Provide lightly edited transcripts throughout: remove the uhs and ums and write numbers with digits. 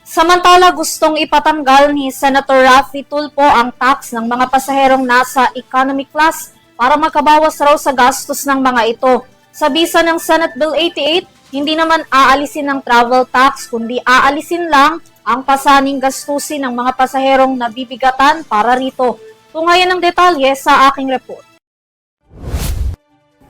Samantala, gustong ipatanggal ni Senator Raffy Tulfo ang tax ng mga pasaherong nasa economy class para makabawas raw sa gastos ng mga ito. Sa bisa ng Senate Bill 88, hindi naman aalisin ng travel tax kundi aalisin lang ang pasaning gastusin ng mga pasaherong nabibigatan para rito. Tungayan ng detalye sa aking report.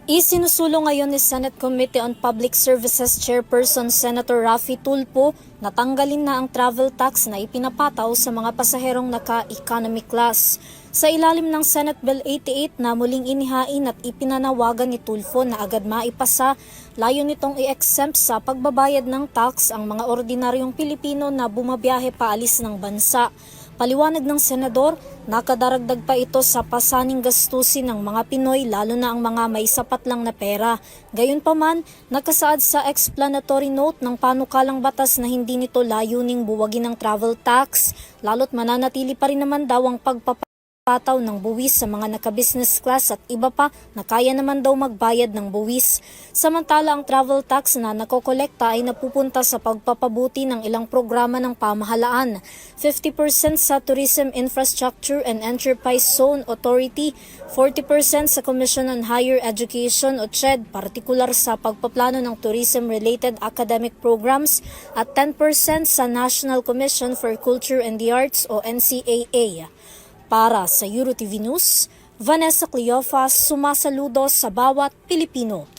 Isinusulong ngayon ni Senate Committee on Public Services Chairperson Senator Raffy Tulfo na tanggalin na ang travel tax na ipinapataw sa mga pasaherong naka-economy class. Sa ilalim ng Senate Bill 88 na muling inihain at ipinanawagan ni Tulfo na agad maipasa, layo nitong i-exempt sa pagbabayad ng tax ang mga ordinaryong Pilipino na bumabiyahe paalis ng bansa. Paliwanag ng senador, nakadaragdag pa ito sa pasaning gastusin ng mga Pinoy lalo na ang mga may sapat lang na pera. Gayunpaman, nakasaad sa explanatory note ng panukalang batas na hindi nito layuning buwagin ang travel tax, lalo't mananatili pa rin naman daw ang pagpapataw ng buwis sa mga naka-business class at iba pa na kaya naman daw magbayad ng buwis. Samantala, ang travel tax na nakokolekta ay napupunta sa pagpapabuti ng ilang programa ng pamahalaan. 50% sa Tourism Infrastructure and Enterprise Zone Authority, 40% sa Commission on Higher Education o CHED, partikular sa pagpaplano ng tourism-related academic programs, at 10% sa National Commission for Culture and the Arts o NCAA. Para sa EuroTV News, Vanessa Cleofas, sumasaludo sa bawat Pilipino.